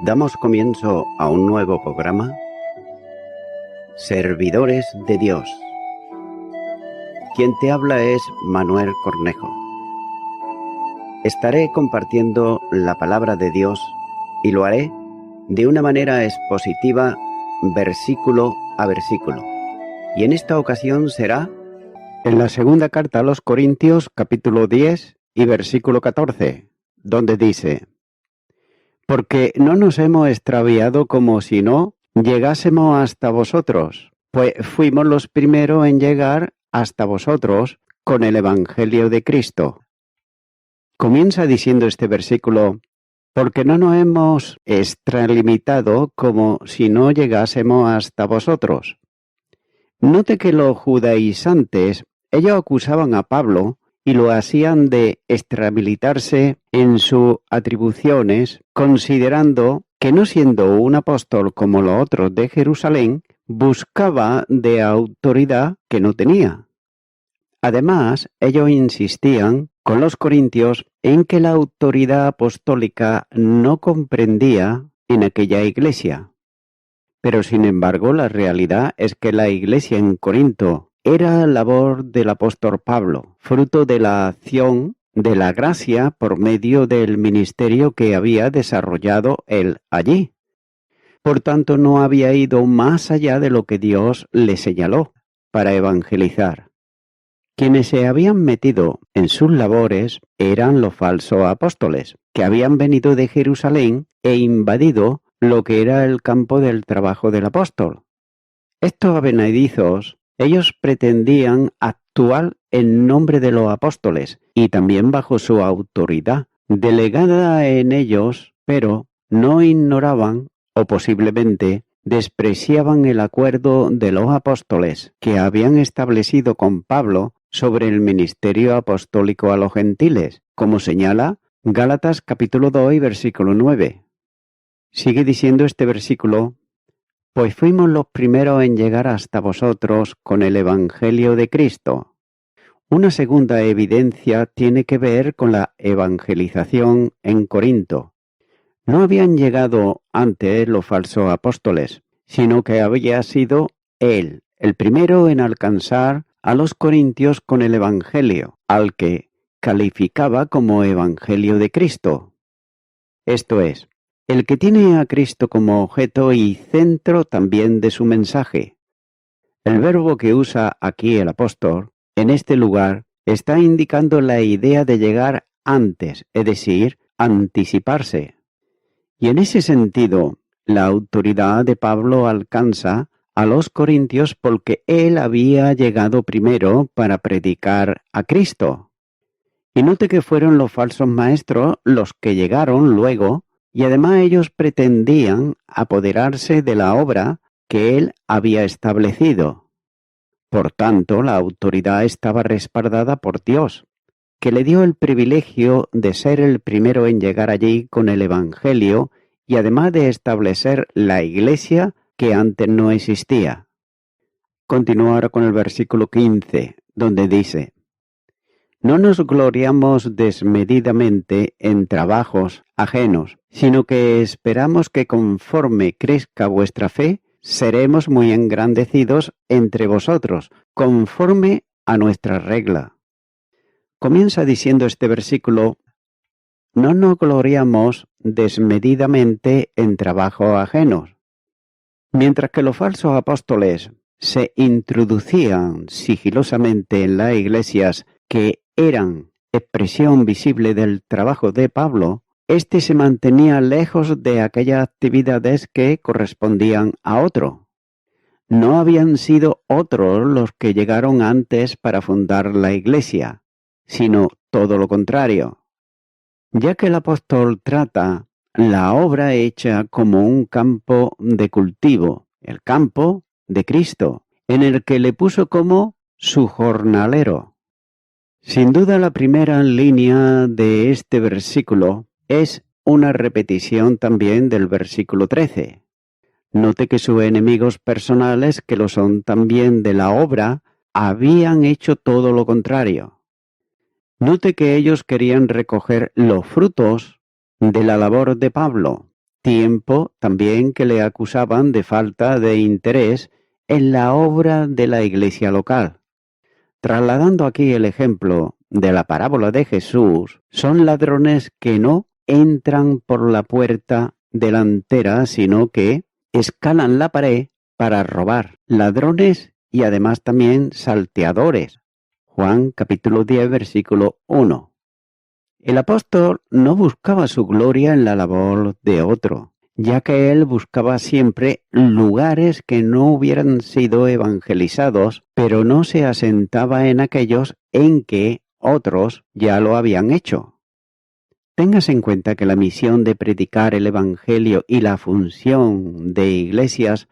Damos comienzo a un nuevo programa, Servidores de Dios. Quien te habla es Manuel Cornejo. Estaré compartiendo la palabra de Dios y lo haré de una manera expositiva, versículo a versículo. Y en esta ocasión será en la segunda carta a los Corintios, capítulo 10 y versículo 14, donde dice: porque no nos hemos extraviado como si no llegásemos hasta vosotros, pues fuimos los primeros en llegar hasta vosotros con el Evangelio de Cristo. Comienza diciendo este versículo: porque no nos hemos extralimitado como si no llegásemos hasta vosotros. Note que los judaizantes, ellos acusaban a Pablo y lo hacían de extrahabilitarse en sus atribuciones, considerando que no siendo un apóstol como los otros de Jerusalén, buscaba de autoridad que no tenía. Además, ellos insistían con los corintios en que la autoridad apostólica no comprendía en aquella iglesia. Pero sin embargo, la realidad es que la iglesia en Corinto era labor del apóstol Pablo, fruto de la acción de la gracia por medio del ministerio que había desarrollado él allí. Por tanto, no había ido más allá de lo que Dios le señaló para evangelizar. Quienes se habían metido en sus labores eran los falsos apóstoles, que habían venido de Jerusalén e invadido lo que era el campo del trabajo del apóstol. Estos advenedizos, ellos pretendían actuar en nombre de los apóstoles y también bajo su autoridad, delegada en ellos, pero no ignoraban o posiblemente despreciaban el acuerdo de los apóstoles que habían establecido con Pablo sobre el ministerio apostólico a los gentiles, como señala Gálatas capítulo 2 y versículo 9. Sigue diciendo este versículo: pues fuimos los primeros en llegar hasta vosotros con el Evangelio de Cristo. Una segunda evidencia tiene que ver con la evangelización en Corinto. No habían llegado antes los falsos apóstoles, sino que había sido él el primero en alcanzar a los corintios con el Evangelio, al que calificaba como Evangelio de Cristo. Esto es, el que tiene a Cristo como objeto y centro también de su mensaje. El verbo que usa aquí el apóstol, en este lugar, está indicando la idea de llegar antes, es decir, anticiparse. Y en ese sentido, la autoridad de Pablo alcanza a los corintios porque él había llegado primero para predicar a Cristo. Y note que fueron los falsos maestros los que llegaron luego, y además ellos pretendían apoderarse de la obra que él había establecido. Por tanto, la autoridad estaba respaldada por Dios, que le dio el privilegio de ser el primero en llegar allí con el Evangelio y además de establecer la iglesia que antes no existía. Continúo ahora con el versículo 15, donde dice: no nos gloriamos desmedidamente en trabajos ajenos, sino que esperamos que conforme crezca vuestra fe, seremos muy engrandecidos entre vosotros, conforme a nuestra regla. Comienza diciendo este versículo: no nos gloriamos desmedidamente en trabajos ajenos. Mientras que los falsos apóstoles se introducían sigilosamente en las iglesias que eran expresión visible del trabajo de Pablo, éste se mantenía lejos de aquellas actividades que correspondían a otro. No habían sido otros los que llegaron antes para fundar la iglesia, sino todo lo contrario. Ya que el apóstol trata la obra hecha como un campo de cultivo, el campo de Cristo, en el que le puso como su jornalero. Sin duda la primera línea de este versículo es una repetición también del versículo 13. Note que sus enemigos personales, que lo son también de la obra, habían hecho todo lo contrario. Note que ellos querían recoger los frutos de la labor de Pablo, tiempo también que le acusaban de falta de interés en la obra de la iglesia local. Trasladando aquí el ejemplo de la parábola de Jesús, son ladrones que no entran por la puerta delantera, sino que escalan la pared para robar. Ladrones y además también salteadores. Juan capítulo 10, versículo 1. El apóstol no buscaba su gloria en la labor de otro, ya que él buscaba siempre lugares que no hubieran sido evangelizados, pero no se asentaba en aquellos en que otros ya lo habían hecho. Téngase en cuenta que la misión de predicar el Evangelio y la función de iglesias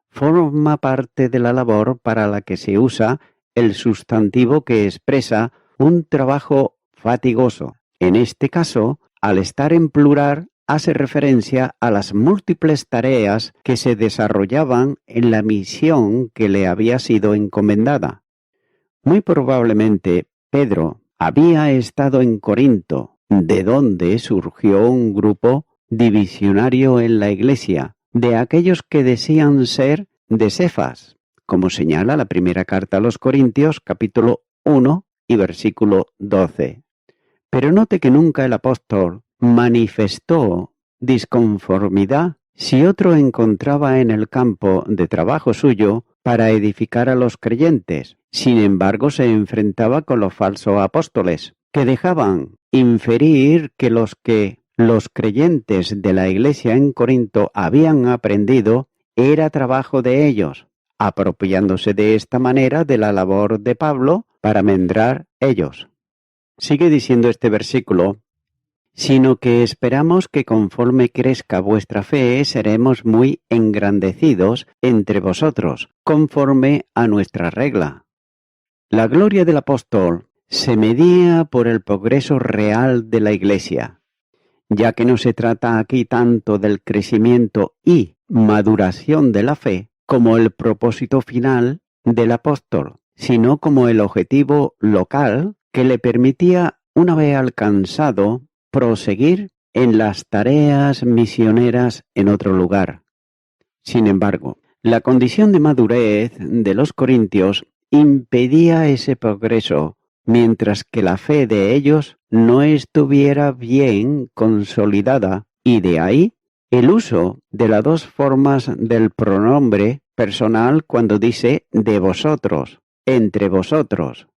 forma parte de la labor para la que se usa el sustantivo que expresa un trabajo fatigoso. En este caso, al estar en plural, hace referencia a las múltiples tareas que se desarrollaban en la misión que le había sido encomendada. Muy probablemente, Pedro había estado en Corinto, de donde surgió un grupo divisionario en la iglesia, de aquellos que decían ser de Cefas, como señala la primera carta a los Corintios, capítulo 1 y versículo 12. Pero note que nunca el apóstol manifestó disconformidad si otro encontraba en el campo de trabajo suyo para edificar a los creyentes. Sin embargo, se enfrentaba con los falsos apóstoles, que dejaban inferir que los creyentes de la iglesia en Corinto habían aprendido era trabajo de ellos, apropiándose de esta manera de la labor de Pablo para mendrar ellos. Sigue diciendo este versículo: sino que esperamos que conforme crezca vuestra fe, seremos muy engrandecidos entre vosotros, conforme a nuestra regla. La gloria del apóstol se medía por el progreso real de la Iglesia, ya que no se trata aquí tanto del crecimiento y maduración de la fe como el propósito final del apóstol, sino como el objetivo local que le permitía, una vez alcanzado, proseguir en las tareas misioneras en otro lugar. Sin embargo, la condición de madurez de los corintios impedía ese progreso, mientras que la fe de ellos no estuviera bien consolidada, y de ahí el uso de las dos formas del pronombre personal cuando dice de vosotros, entre vosotros.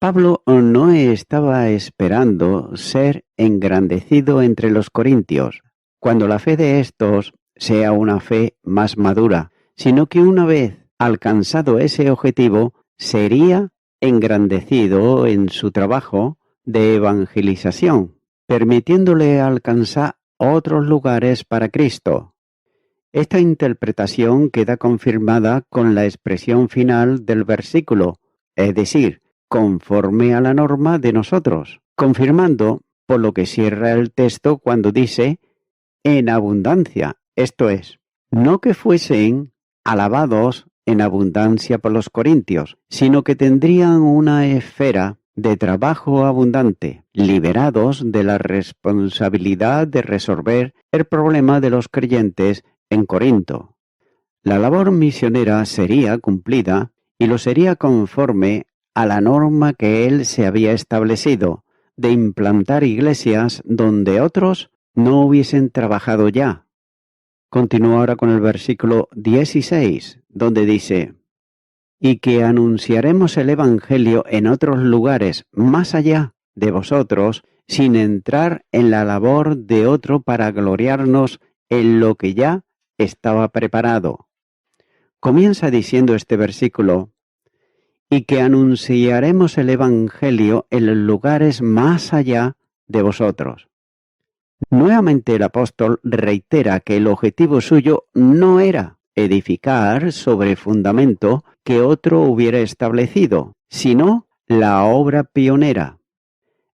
Pablo no estaba esperando ser engrandecido entre los corintios, cuando la fe de estos sea una fe más madura, sino que una vez alcanzado ese objetivo, sería engrandecido en su trabajo de evangelización, permitiéndole alcanzar otros lugares para Cristo. Esta interpretación queda confirmada con la expresión final del versículo, es decir, conforme a la norma de nosotros, confirmando por lo que cierra el texto cuando dice en abundancia, esto es, no que fuesen alabados en abundancia por los corintios, sino que tendrían una esfera de trabajo abundante, liberados de la responsabilidad de resolver el problema de los creyentes en Corinto. La labor misionera sería cumplida y lo sería conforme a la norma que él se había establecido de implantar iglesias donde otros no hubiesen trabajado ya. Continúa ahora con el versículo 16, donde dice: y que anunciaremos el Evangelio en otros lugares más allá de vosotros, sin entrar en la labor de otro para gloriarnos en lo que ya estaba preparado. Comienza diciendo este versículo: y que anunciaremos el Evangelio en los lugares más allá de vosotros. Nuevamente el apóstol reitera que el objetivo suyo no era edificar sobre fundamento que otro hubiera establecido, sino la obra pionera.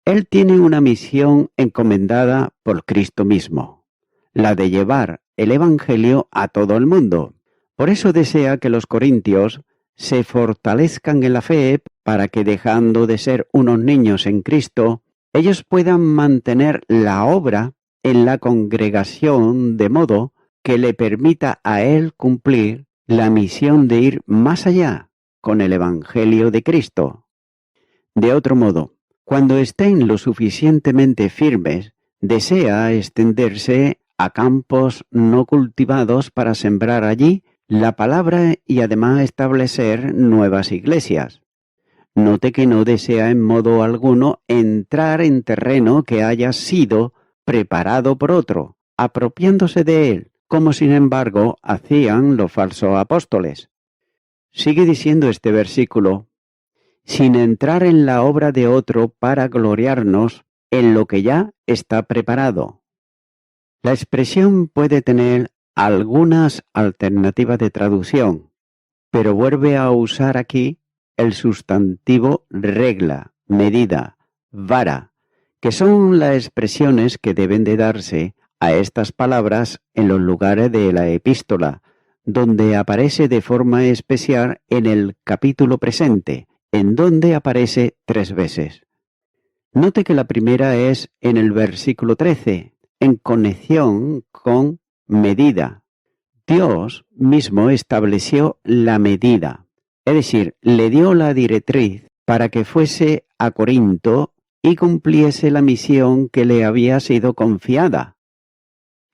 Él tiene una misión encomendada por Cristo mismo, la de llevar el Evangelio a todo el mundo. Por eso desea que los corintios se fortalezcan en la fe para que, dejando de ser unos niños en Cristo, ellos puedan mantener la obra en la congregación de modo que le permita a él cumplir la misión de ir más allá con el Evangelio de Cristo. De otro modo, cuando estén lo suficientemente firmes, desea extenderse a campos no cultivados para sembrar allí la palabra y además establecer nuevas iglesias. Note que no desea en modo alguno entrar en terreno que haya sido preparado por otro, apropiándose de él, como sin embargo hacían los falsos apóstoles. Sigue diciendo este versículo: sin entrar en la obra de otro para gloriarnos en lo que ya está preparado. La expresión puede tener algunas alternativas de traducción, pero vuelve a usar aquí el sustantivo regla, medida, vara, que son las expresiones que deben de darse a estas palabras en los lugares de la epístola, donde aparece de forma especial en el capítulo presente, en donde aparece 3 veces. Note que la primera es en el versículo 13, en conexión con medida. Dios mismo estableció la medida, es decir, le dio la directriz para que fuese a Corinto y cumpliese la misión que le había sido confiada.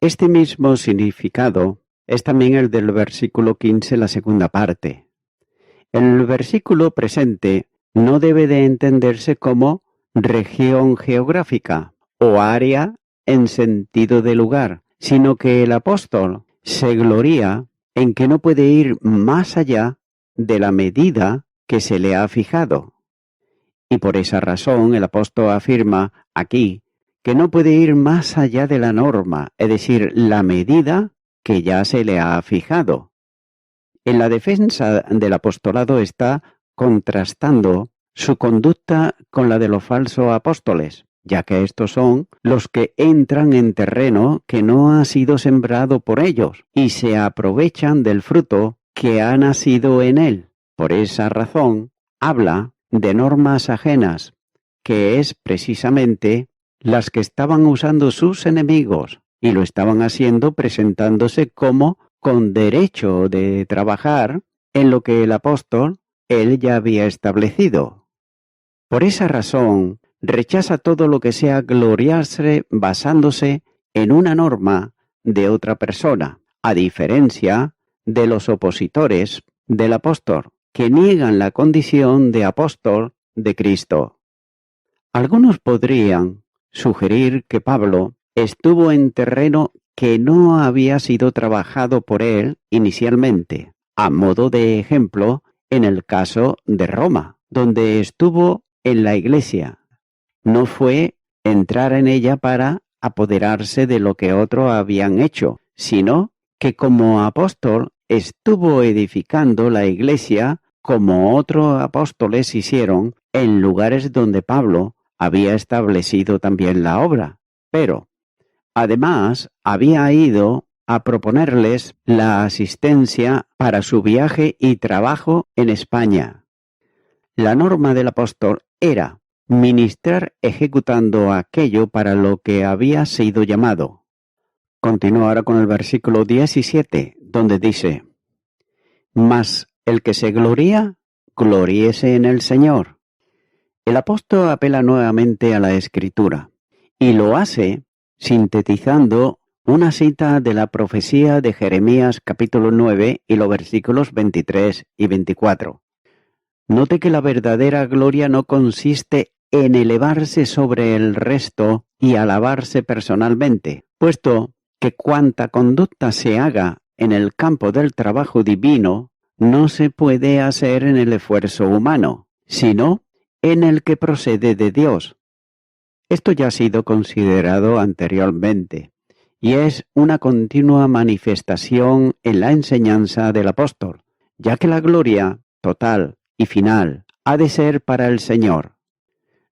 Este mismo significado es también el del versículo 15, la segunda parte. El versículo presente no debe de entenderse como región geográfica o área en sentido de lugar, sino que el apóstol se gloría en que no puede ir más allá de la medida que se le ha fijado. Y por esa razón el apóstol afirma aquí que no puede ir más allá de la norma, es decir, la medida que ya se le ha fijado. En la defensa del apostolado está contrastando su conducta con la de los falsos apóstoles, ya que estos son los que entran en terreno que no ha sido sembrado por ellos y se aprovechan del fruto que ha nacido en él. Por esa razón, habla de normas ajenas, que es precisamente las que estaban usando sus enemigos, y lo estaban haciendo presentándose como con derecho de trabajar en lo que el apóstol él ya había establecido. Por esa razón, rechaza todo lo que sea gloriarse basándose en una norma de otra persona, a diferencia de los opositores del apóstol, que niegan la condición de apóstol de Cristo. Algunos podrían sugerir que Pablo estuvo en terreno que no había sido trabajado por él inicialmente, a modo de ejemplo en el caso de Roma, donde estuvo en la iglesia. No fue entrar en ella para apoderarse de lo que otros habían hecho, sino que como apóstol estuvo edificando la iglesia como otros apóstoles hicieron en lugares donde Pablo había establecido también la obra. Pero, además, había ido a proponerles la asistencia para su viaje y trabajo en España. La norma del apóstol era ministrar ejecutando aquello para lo que había sido llamado. Continúa ahora con el versículo 17, donde dice: mas el que se gloría, gloríese en el Señor. El apóstol apela nuevamente a la Escritura, y lo hace sintetizando una cita de la profecía de Jeremías capítulo 9 y los versículos 23 y 24. Note que la verdadera gloria no consiste en elevarse sobre el resto y alabarse personalmente, puesto que cuanta conducta se haga en el campo del trabajo divino no se puede hacer en el esfuerzo humano, sino en el que procede de Dios. Esto ya ha sido considerado anteriormente, y es una continua manifestación en la enseñanza del apóstol, ya que la gloria total y final ha de ser para el Señor.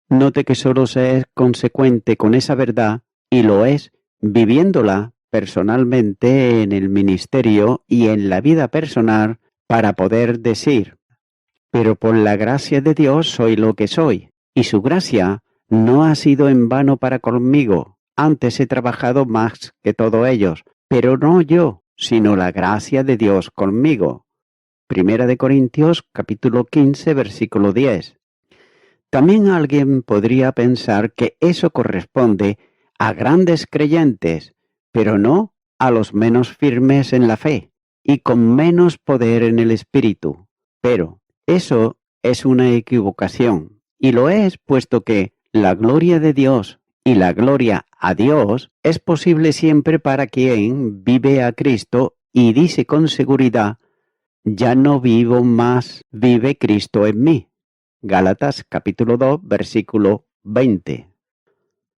Note que solo se es consecuente con esa verdad, y lo es viviéndola personalmente en el ministerio y en la vida personal para poder decir: pero por la gracia de Dios soy lo que soy, y su gracia no ha sido en vano para conmigo, antes he trabajado más que todos ellos, pero no yo, sino la gracia de Dios conmigo. Primera de Corintios, capítulo 15, versículo 10. También alguien podría pensar que eso corresponde a grandes creyentes, pero no a los menos firmes en la fe y con menos poder en el espíritu. Pero eso es una equivocación, y lo es puesto que la gloria de Dios y la gloria a Dios es posible siempre para quien vive a Cristo y dice con seguridad: ya no vivo más, vive Cristo en mí. Gálatas capítulo 2, versículo 20.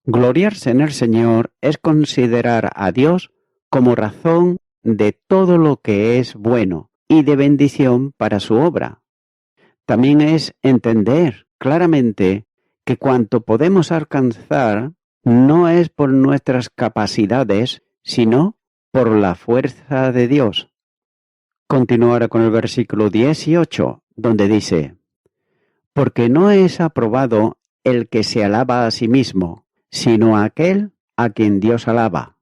Gloriarse en el Señor es considerar a Dios como razón de todo lo que es bueno y de bendición para su obra. También es entender claramente que cuanto podemos alcanzar no es por nuestras capacidades, sino por la fuerza de Dios. Continúo ahora con el versículo 18, donde dice: porque no es aprobado el que se alaba a sí mismo, sino aquel a quien Dios alaba.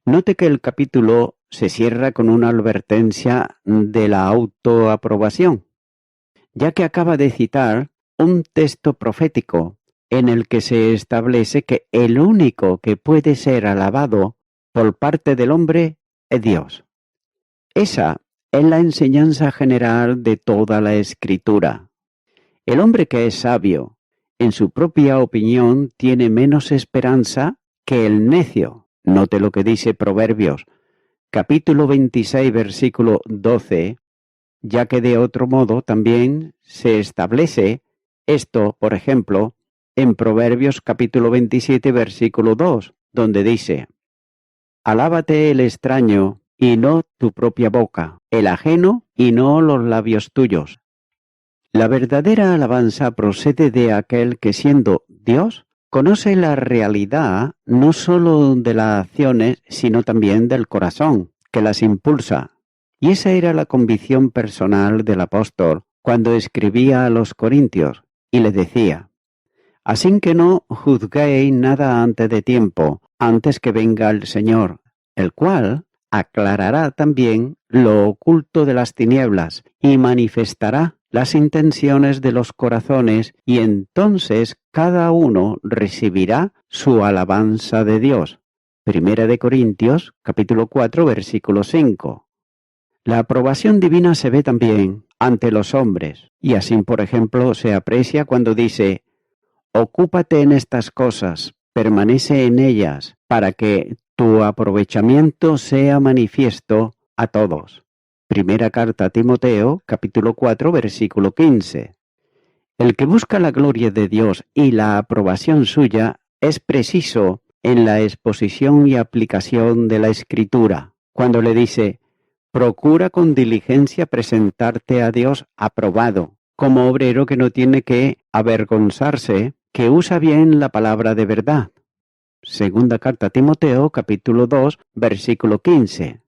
Note que el capítulo se cierra con una advertencia de la autoaprobación, ya que acaba de citar un texto profético en el que se establece que el único que puede ser alabado por parte del hombre es Dios. Esa es la enseñanza general de toda la Escritura. El hombre que es sabio, en su propia opinión, tiene menos esperanza que el necio. Note lo que dice Proverbios, capítulo 26, versículo 12, ya que de otro modo también se establece esto, por ejemplo, en Proverbios capítulo 27, versículo 2, donde dice: alábate el extraño y no tu propia boca, el ajeno y no los labios tuyos. La verdadera alabanza procede de aquel que, siendo Dios, conoce la realidad no sólo de las acciones, sino también del corazón, que las impulsa. Y esa era la convicción personal del apóstol cuando escribía a los Corintios, y les decía: así que no juzguéis nada antes de tiempo, antes que venga el Señor, el cual aclarará también lo oculto de las tinieblas y manifestará las intenciones de los corazones, y entonces cada uno recibirá su alabanza de Dios. Primera de Corintios, capítulo 4, versículo 5. La aprobación divina se ve también ante los hombres, y así, por ejemplo, se aprecia cuando dice: ocúpate en estas cosas, permanece en ellas, para que tu aprovechamiento sea manifiesto a todos. Primera carta a Timoteo, capítulo 4, versículo 15. El que busca la gloria de Dios y la aprobación suya es preciso en la exposición y aplicación de la Escritura, cuando le dice: procura con diligencia presentarte a Dios aprobado, como obrero que no tiene que avergonzarse, que usa bien la palabra de verdad. Segunda carta a Timoteo, capítulo 2, versículo 15.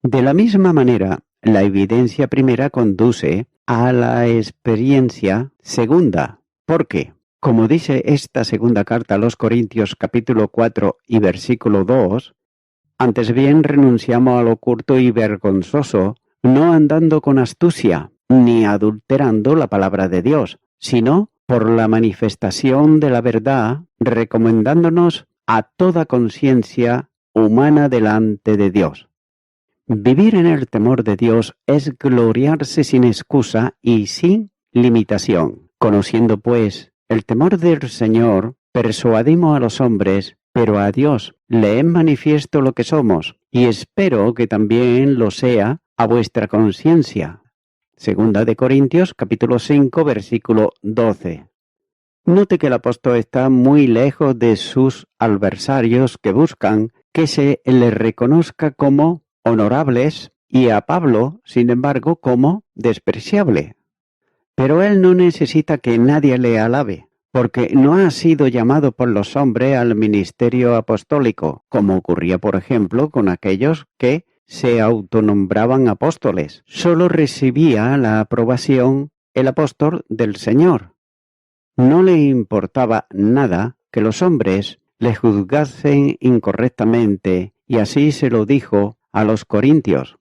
De la misma manera, la evidencia primera conduce a la experiencia segunda, porque, como dice esta segunda carta a los Corintios, capítulo 4 y versículo 2, antes bien renunciamos a lo oculto y vergonzoso, no andando con astucia, ni adulterando la palabra de Dios, sino por la manifestación de la verdad, recomendándonos a toda conciencia humana delante de Dios. Vivir en el temor de Dios es gloriarse sin excusa y sin limitación. Conociendo, pues, el temor del Señor, persuadimos a los hombres, pero a Dios le es manifiesto lo que somos, y espero que también lo sea a vuestra conciencia. Segunda de Corintios, capítulo 5, versículo 12. Note que el apóstol está muy lejos de sus adversarios que buscan que se les reconozca como honorables y a Pablo, sin embargo, como despreciable. Pero él no necesita que nadie le alabe, porque no ha sido llamado por los hombres al ministerio apostólico, como ocurría, por ejemplo, con aquellos que se autonombraban apóstoles. Solo recibía la aprobación el apóstol del Señor. No le importaba nada que los hombres le juzgasen incorrectamente, y así se lo dijo a los corintios.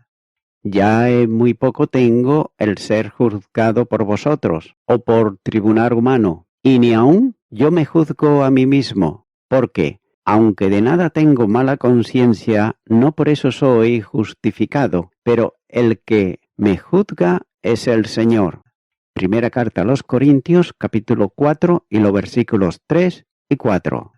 Ya en muy poco tengo el ser juzgado por vosotros, o por tribunal humano, y ni aun yo me juzgo a mí mismo, porque, aunque de nada tengo mala conciencia, no por eso soy justificado, pero el que me juzga es el Señor. Primera carta a los Corintios, capítulo 4, y los versículos 3 y 4.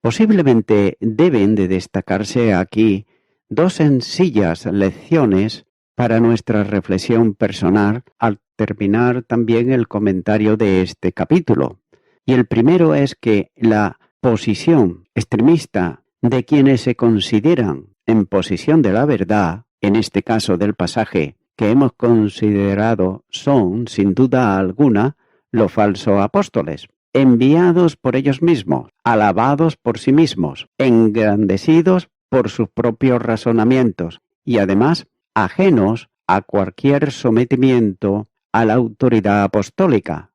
Posiblemente deben de destacarse aquí dos sencillas lecciones para nuestra reflexión personal al terminar también el comentario de este capítulo. Y el primero es que la posición extremista de quienes se consideran en posición de la verdad, en este caso del pasaje que hemos considerado, son, sin duda alguna, los falsos apóstoles, enviados por ellos mismos, alabados por sí mismos, engrandecidos por sus propios razonamientos y además ajenos a cualquier sometimiento a la autoridad apostólica.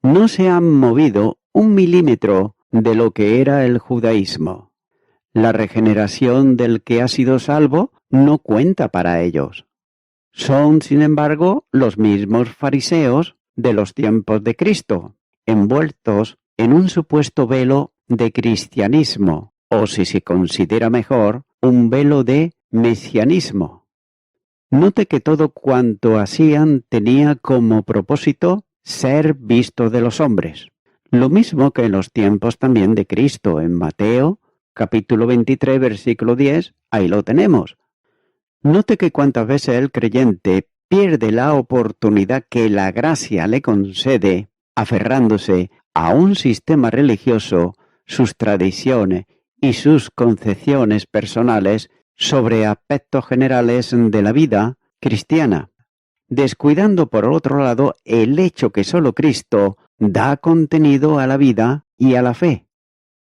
No se han movido un milímetro de lo que era el judaísmo. La regeneración del que ha sido salvo no cuenta para ellos. Son, sin embargo, los mismos fariseos de los tiempos de Cristo, envueltos en un supuesto velo de cristianismo, o si se considera mejor, un velo de mesianismo. Note que todo cuanto hacían tenía como propósito ser visto de los hombres. Lo mismo que en los tiempos también de Cristo, en Mateo, capítulo 23, versículo 10, ahí lo tenemos. Note que cuantas veces el creyente pierde la oportunidad que la gracia le concede, aferrándose a un sistema religioso, sus tradiciones y sus concepciones personales sobre aspectos generales de la vida cristiana, descuidando por otro lado el hecho que solo Cristo da contenido a la vida y a la fe.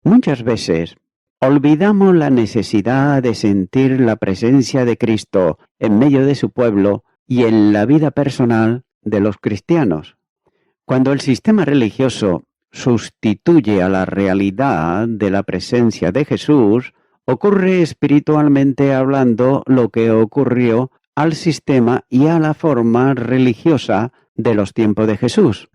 Muchas veces olvidamos la necesidad de sentir la presencia de Cristo en medio de su pueblo y en la vida personal de los cristianos. Cuando el sistema religioso sustituye a la realidad de la presencia de Jesús, ocurre espiritualmente hablando lo que ocurrió al sistema y a la forma religiosa de los tiempos de Jesús,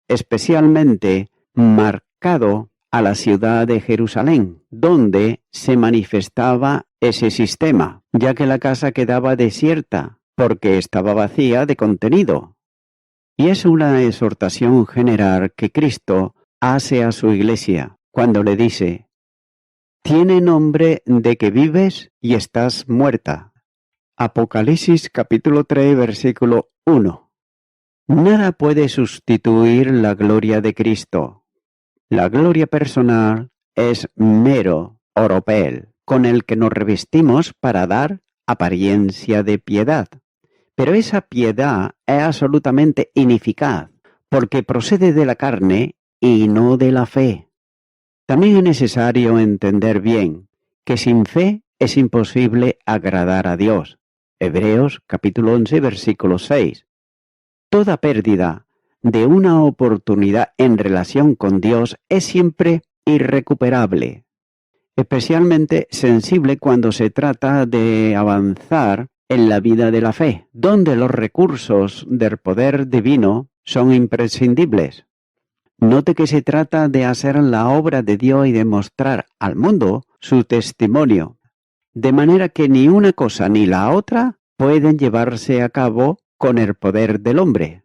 especialmente marcado a la ciudad de Jerusalén, donde se manifestaba ese sistema, ya que la casa quedaba desierta, porque estaba vacía de contenido. Y es una exhortación general que Cristo hace a su iglesia, cuando le dice: «Tiene nombre de que vives y estás muerta». Apocalipsis capítulo 3, versículo 1. Nada puede sustituir la gloria de Cristo. La gloria personal es mero oropel, con el que nos revestimos para dar apariencia de piedad. Pero esa piedad es absolutamente ineficaz, porque procede de la carne y no de la fe. También es necesario entender bien que sin fe es imposible agradar a Dios. Hebreos capítulo 11, versículo 6. Toda pérdida de una oportunidad en relación con Dios es siempre irrecuperable, especialmente sensible cuando se trata de avanzar en la vida de la fe, donde los recursos del poder divino son imprescindibles. Note que se trata de hacer la obra de Dios y de mostrar al mundo su testimonio, de manera que ni una cosa ni la otra pueden llevarse a cabo con el poder del hombre.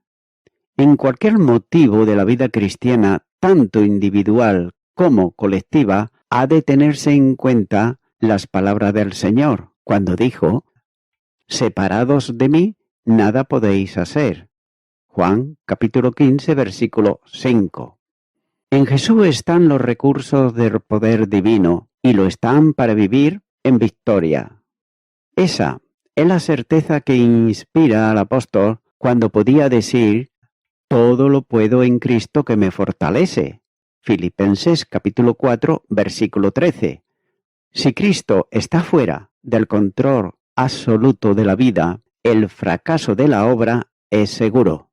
En cualquier motivo de la vida cristiana, tanto individual como colectiva, ha de tenerse en cuenta las palabras del Señor, cuando dijo: «Separados de mí, nada podéis hacer». Juan capítulo 15, versículo 5. En Jesús están los recursos del poder divino y lo están para vivir en victoria. Esa es la certeza que inspira al apóstol cuando podía decir: «Todo lo puedo en Cristo que me fortalece». Filipenses capítulo 4, versículo 13. Si Cristo está fuera del control absoluto de la vida, el fracaso de la obra es seguro,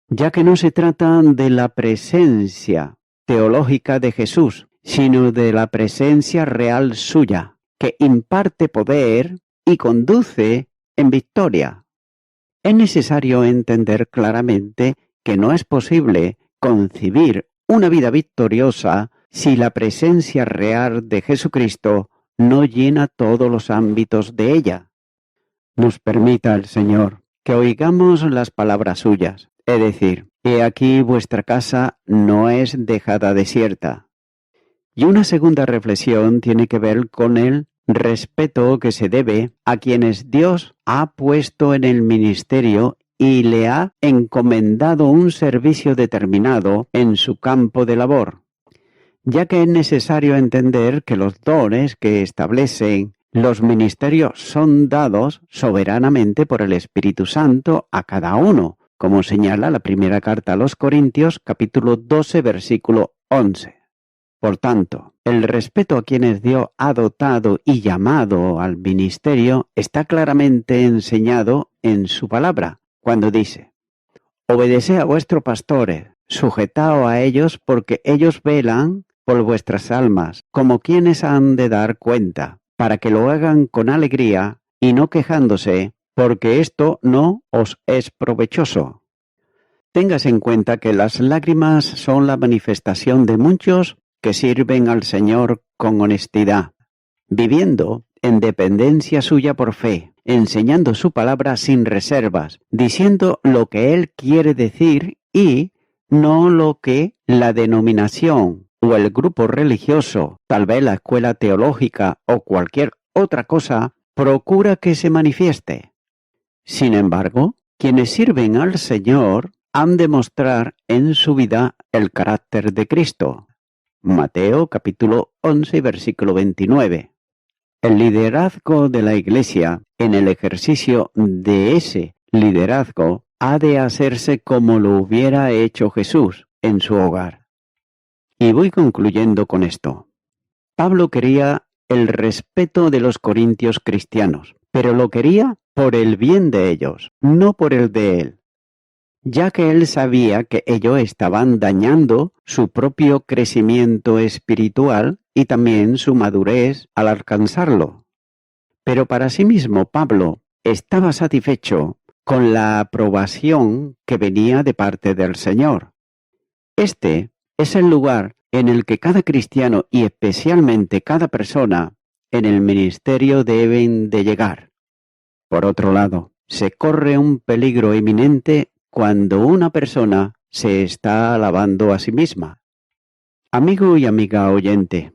ya que no se trata de la presencia teológica de Jesús, sino de la presencia real suya, que imparte poder y conduce en victoria. Es necesario entender claramente que no es posible concebir una vida victoriosa si la presencia real de Jesucristo no llena todos los ámbitos de ella. Nos permita el Señor que oigamos las palabras suyas, es decir, he aquí vuestra casa no es dejada desierta. Y una segunda reflexión tiene que ver con el respeto que se debe a quienes Dios ha puesto en el ministerio y le ha encomendado un servicio determinado en su campo de labor, ya que es necesario entender que los dones que establecen los ministerios son dados soberanamente por el Espíritu Santo a cada uno, como señala la primera carta a los Corintios, capítulo 12, versículo 11. Por tanto, el respeto a quienes Dios ha dotado y llamado al ministerio está claramente enseñado en su palabra, cuando dice: obedeced a vuestros pastores, sujetaos a ellos porque ellos velan por vuestras almas, como quienes han de dar cuenta, para que lo hagan con alegría y no quejándose, porque esto no os es provechoso. Tengas en cuenta que las lágrimas son la manifestación de muchos que sirven al Señor con honestidad, viviendo en dependencia suya por fe, enseñando su palabra sin reservas, diciendo lo que Él quiere decir y no lo que la denominación o el grupo religioso, tal vez la escuela teológica o cualquier otra cosa, procura que se manifieste. Sin embargo, quienes sirven al Señor han de mostrar en su vida el carácter de Cristo. Mateo capítulo 11, versículo 29. El liderazgo de la Iglesia, en el ejercicio de ese liderazgo, ha de hacerse como lo hubiera hecho Jesús en su hogar. Y voy concluyendo con esto. Pablo quería el respeto de los corintios cristianos, pero lo quería por el bien de ellos, no por el de él, ya que él sabía que ellos estaban dañando su propio crecimiento espiritual y también su madurez al alcanzarlo. Pero para sí mismo Pablo estaba satisfecho con la aprobación que venía de parte del Señor. Este es el lugar en el que cada cristiano y especialmente cada persona en el ministerio deben de llegar. Por otro lado, se corre un peligro eminente cuando una persona se está alabando a sí misma. Amigo y amiga oyente,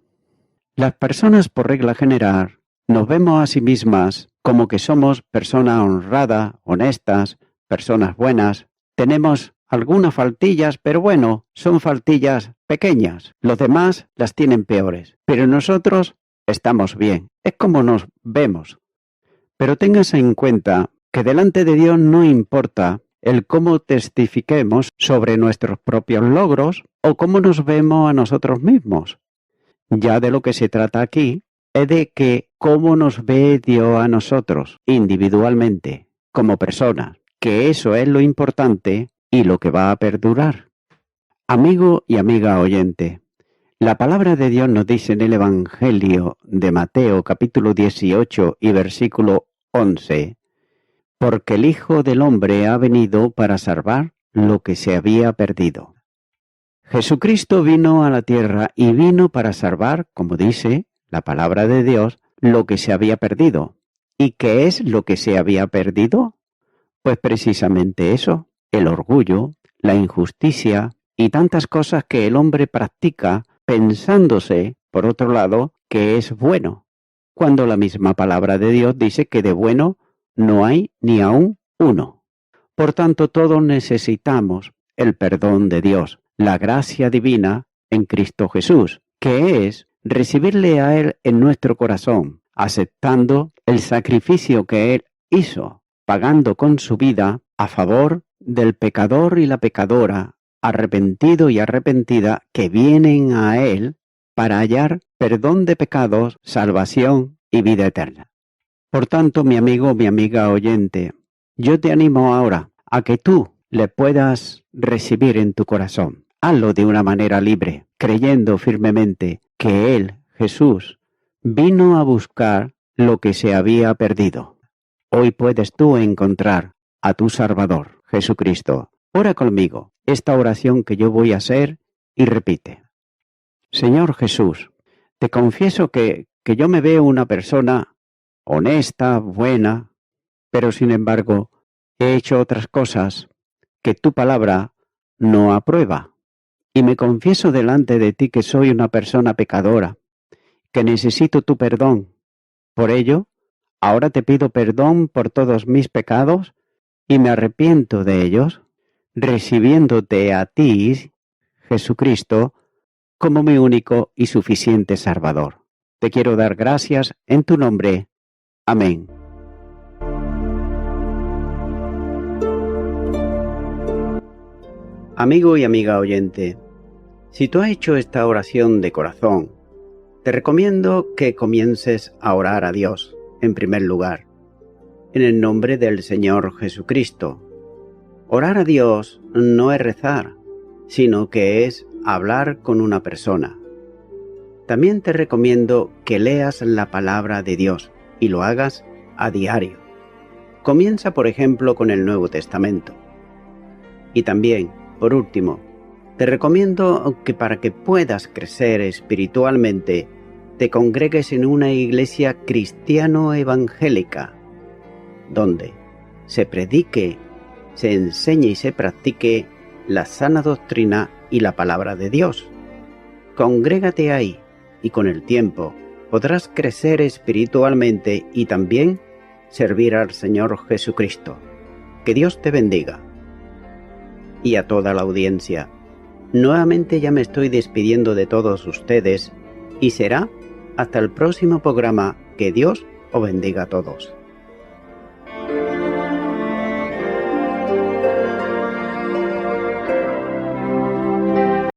las personas por regla general nos vemos a sí mismas como que somos personas honradas, honestas, personas buenas. Tenemos algunas faltillas, pero bueno, son faltillas pequeñas. Los demás las tienen peores, pero nosotros estamos bien. Es como nos vemos. Pero tengas en cuenta que delante de Dios no importa el cómo testifiquemos sobre nuestros propios logros o cómo nos vemos a nosotros mismos. Ya de lo que se trata aquí es de que cómo nos ve Dios a nosotros individualmente, como personas, que eso es lo importante y lo que va a perdurar. Amigo y amiga oyente, la palabra de Dios nos dice en el Evangelio de Mateo capítulo 18 y versículo 11, porque el Hijo del Hombre ha venido para salvar lo que se había perdido. Jesucristo vino a la tierra y vino para salvar, como dice la palabra de Dios, lo que se había perdido. ¿Y qué es lo que se había perdido? Pues precisamente eso, el orgullo, la injusticia y tantas cosas que el hombre practica pensándose, por otro lado, que es bueno, cuando la misma palabra de Dios dice que de bueno no hay ni aún uno. Por tanto, todos necesitamos el perdón de Dios, la gracia divina en Cristo Jesús, que es recibirle a Él en nuestro corazón, aceptando el sacrificio que Él hizo, pagando con su vida a favor del pecador y la pecadora, arrepentido y arrepentida, que vienen a Él para hallar perdón de pecados, salvación y vida eterna. Por tanto, mi amigo, mi amiga oyente, yo te animo ahora a que tú le puedas recibir en tu corazón. Hazlo de una manera libre, creyendo firmemente que Él, Jesús, vino a buscar lo que se había perdido. Hoy puedes tú encontrar a tu Salvador, Jesucristo. Ora conmigo esta oración que yo voy a hacer y repite. Señor Jesús, te confieso que yo me veo una persona honesta, buena, pero sin embargo he hecho otras cosas que tu palabra no aprueba. Y me confieso delante de ti que soy una persona pecadora, que necesito tu perdón. Por ello, ahora te pido perdón por todos mis pecados y me arrepiento de ellos, recibiéndote a ti, Jesucristo, como mi único y suficiente Salvador. Te quiero dar gracias en tu nombre. Amén. Amigo y amiga oyente, si tú has hecho esta oración de corazón, te recomiendo que comiences a orar a Dios, en primer lugar, en el nombre del Señor Jesucristo. Orar a Dios no es rezar, sino que es hablar con una persona. También te recomiendo que leas la palabra de Dios y lo hagas a diario. Comienza, por ejemplo, con el Nuevo Testamento. Y también, por último, te recomiendo que para que puedas crecer espiritualmente, te congregues en una iglesia cristiano-evangélica, donde se predique, se enseñe y se practique la sana doctrina y la palabra de Dios. Congrégate ahí y con el tiempo podrás crecer espiritualmente y también servir al Señor Jesucristo. Que Dios te bendiga. Y a toda la audiencia, nuevamente ya me estoy despidiendo de todos ustedes y será hasta el próximo programa. Que Dios os bendiga a todos.